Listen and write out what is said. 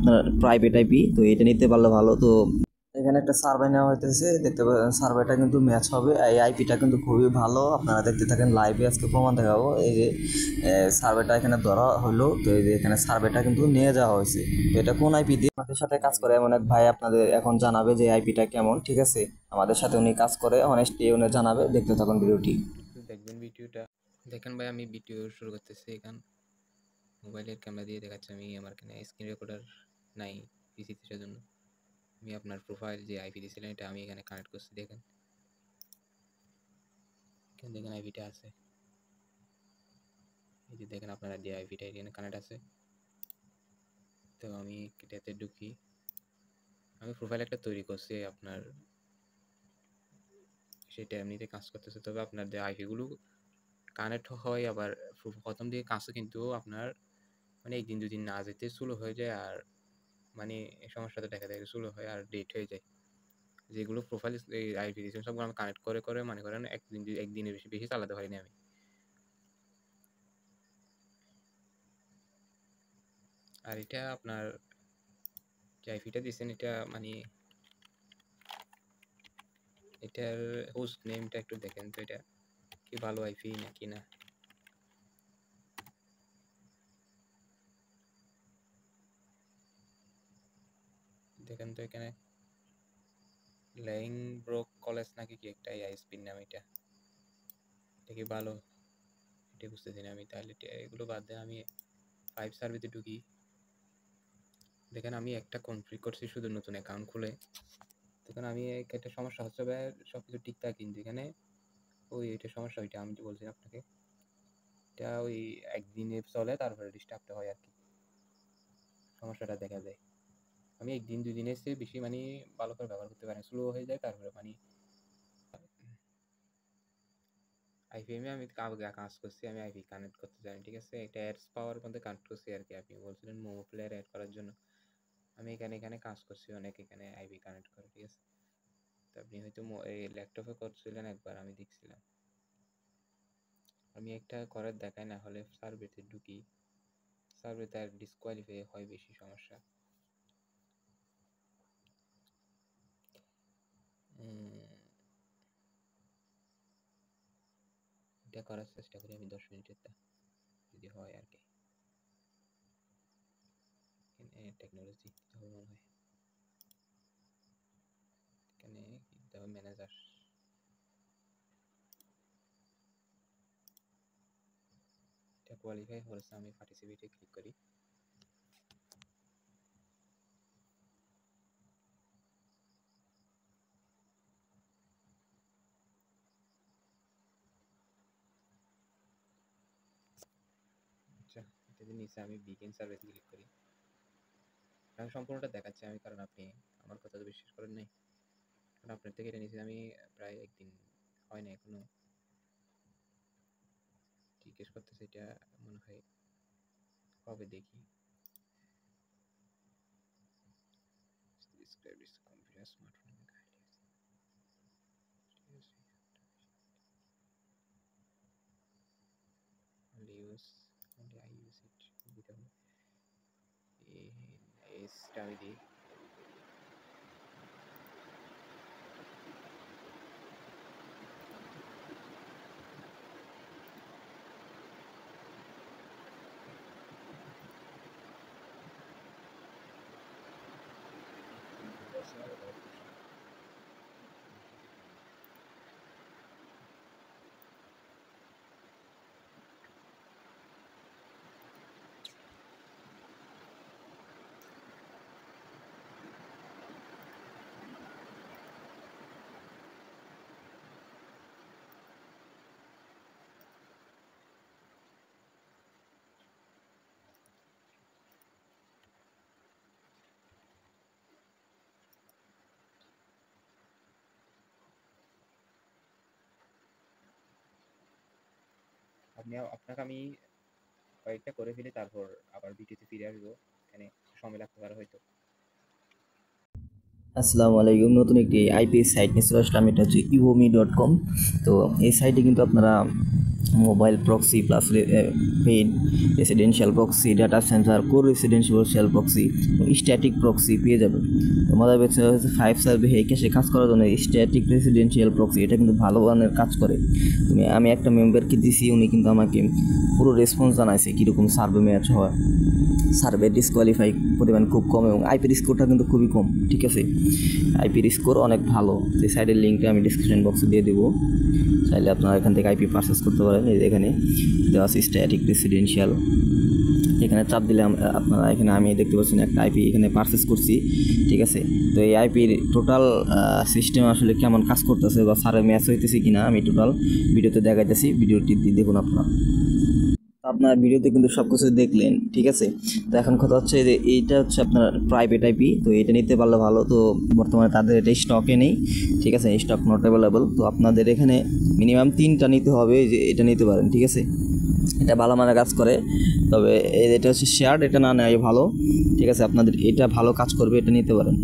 আপনার private IP, তো এটা নিতে পারলে ভালো। তো এখানে একটা সার্ভে নেওয়া হইতেছে, দেখতে পাচ্ছেন সার্ভেটা কিন্তু ম্যাচ হবে। এই আইপিটা কিন্তু খুবই ভালো, আপনারা দেখতে থাকেন, লাইভে আজকে প্রমাণ দেখাবো। এই যে সার্ভেটা এখানে ধরা হলো, তো এই যে এখানে সার্ভেটা কিন্তু নিয়ে যাওয়া হয়েছে। তো এটা কোন আইপি দিয়ে আমাদের সাথে কাজ করে এমন এক ভাই আপনাদের এখন জানাবে যে আইপিটা কেমন। ঠিক আছে, আমাদের সাথে উনি কাজ করে, অনেস্টলি উনি জানাবে, দেখতে থাকুন ভিডিওটি। দেখবেন ভিডিওটা। দেখেন ভাই, আমি ভিডিও শুরু করতেছি। এখান মোবাইলের ক্যামেরা দিয়ে দেখাচ্ছি আমি। আমার এখানে স্ক্রিন রেকর্ডার নাই পিসিতে, সেজন্য আমি আপনার প্রোফাইল যে আইপি দিয়েছিলেন এটা আমি এখানে কানেক্ট করছি। দেখেন এখানে দেখেন আইপিটা আছে, এই যে দেখেন আপনারা যে আইপিটা এখানে কানেক্ট আছে। তো আমি এটাতে ঢুকি, আমি প্রোফাইল একটা তৈরি করছি আপনার, সেটা এমনিতে কাজ করতেছে। তবে আপনার যে আইপিগুলো কানেক্ট হয় আবার প্রথম দিকে কাজে, কিন্তু আপনার মানে একদিন দুদিন না যেতে স্লো হয়ে যায়, আর মানে এই সমস্যাটা দেখা যায় স্লো হয় আর ডেট হয়ে যায়। যেগুলো প্রোফাইল এই আইপি দিয়েছেন সবগুলো আমি কানেক্ট করে করে মনে করেন একদিনের বেশি বেশি চালাতে পারিনি আমি। আর এটা আপনার যে আইপিটা দিয়েছেন এটা মানে এটার হোস্ট নেমটা একটু দেখেন তো, এটা কি ভালো আইপি নাকি না। দেখেন তো এখানে লেইনব্রোক কলেজ নাকি কি একটা আইএসপির নাম, এটা কি ভালো এটা বুঝতেছি না আমি। তাহলে এগুলো বাদ দেন, আমি 5 সার্ভিসে ঢুকি। দেখেন আমি একটা কনফিগ করছি শুধু নতুন অ্যাকাউন্ট খুলে। দেখেন আমি একটা সমস্যা হচ্ছে ভাই, সবকিছু ঠিকঠাক কিন্তু এখানে ওই এটা সমস্যা, ওইটা আমি তো বলছি আপনাকে, এটা ওই একদিনে চলে তারপরে ডিস্টার্বটা হয় আর কি, সমস্যাটা দেখা যায়। আমি একদিন দুই দিনের চেয়ে বেশি মানে ভালো করে ব্যবহার করতে পারি, স্লো হয়ে যায়। তারপরে মানে আইপিএমে আমি কাজ করছি, আমি আইপি কানেক্ট করতে জানি, ঠিক আছে। এটা অ্যাডস পাওয়ার মধ্যে কানেক্ট করছি আর কি। আপনি বলছিলেন মোমো প্লেয়ার অ্যাড করার জন্য, আমি এখানে কাজ করছি অনেক, এখানে আইপি কানেক্ট করে, ঠিক আছে। তো আপনি হয়তো এই ল্যাপটপে করছিলেন একবার, আমি দেখছিলাম। আমি একটা করে দেখাই, না হলে সার্ভেতে ঢুকি, সার্ভেতে আর ডিসকোয়ালিফাই হয় বেশি সমস্যা। এটা করার চেষ্টা করি আমি 10 মিনিটের, যদি হয় আর কি। টেকনোলজি হবে মনে হয়, এখানে দিতে হবে ম্যানেজার। এটা কোয়ালিফাই হয়েছে, আমি পার্টিসিপেটে ক্লিক করি। আচ্ছা, এটা নিচে আমি বিগিন সার্ভিস ক্লিক করি। আমি সম্পূর্ণটা দেখাচ্ছি আমি, কারণ আপনি আমার কথা তো বিশ্বাস করেন নাই। কারণ আপনার থেকে এটা নিচে আমি প্রায় একদিন হয় না এখনো জিজ্ঞেস করতেছি, এটা মনে হয় কবে দেখি। Describe this computer smartphone guidelines. Only I use it without a study. আপনাকে আমি কয়েকটা করে ফেলি, তারপর আবার ভিডিওতে ফিরে আসবো। এখানে সময় লাগতে পারে হয়তো। আসসালামু আলাইকুম, নতুন একটি আইপি সাইট নিয়ে চলে আসলাম। এটা হচ্ছে ivomi.com। তো এই সাইটে কিন্তু আপনারা mobile proxy plus paid residential proxy, data centre, core residential proxy, static proxy পেয়ে যাবেন। তোমাদের হচ্ছে 5 সার্ভে এই ক্যাশে কাজ করার জন্য স্ট্যাটিক রেসিডেন্সিয়াল প্রক্সি এটা কিন্তু ভালো মানের কাজ করে। আমি একটা মেম্বারকে দিছি, উনি কিন্তু আমাকে পুরো রেসপন্স জানাইছে কীরকম সার্ভে ম্যাচ হয়, সার্ভে ডিসকোয়ালিফাই পরিমাণ খুব কম এবং আইপির স্কোরটা কিন্তু খুবই কম। ঠিক আছে, আইপির স্কোর অনেক ভালো। এই সাইডের লিঙ্কটা আমি ডিসক্রিপশন বক্সে দিয়ে দেবো, চাইলে আপনারা এখান থেকে আইপি পারচেস করতে পারেন। এই যে এখানে দেওয়া আছে স্ট্যাটিক রেসিডেন্সিয়াল, এখানে চাপ দিলে আপনারা এখানে আমি দেখতে পাচ্ছেন একটা আইপি এখানে পারচেস করছি। ঠিক আছে, তো এই আইপির টোটাল সিস্টেম আসলে কেমন কাজ করতেছে বা সার্ভে ম্যাচ হইতেছে কিনা আমি টোটাল ভিডিওতে দেখাইতেছি, ভিডিওটি দেখুন আপনারা। আপনার ভিডিওতে কিন্তু সব কিছু দেখলেন। ঠিক আছে, তো এখন কথা হচ্ছে যে এইটা হচ্ছে আপনার প্রাইভেট আইপি, তো এটা নিতে পারলে ভালো। তো বর্তমানে তাদের এটা স্টকে নেই। ঠিক আছে, স্টক নট অ্যাভেলেবল। তো আপনাদের এখানে মিনিমাম 3টা নিতে হবে, যে এটা নিতে পারেন। ঠিক আছে, এটা ভালো মানের কাজ করে, তবে এটা হচ্ছে শেয়ার্ড, এটা না নেওয়াই ভালো। ঠিক আছে, আপনাদের এটা ভালো কাজ করবে, এটা নিতে পারেন।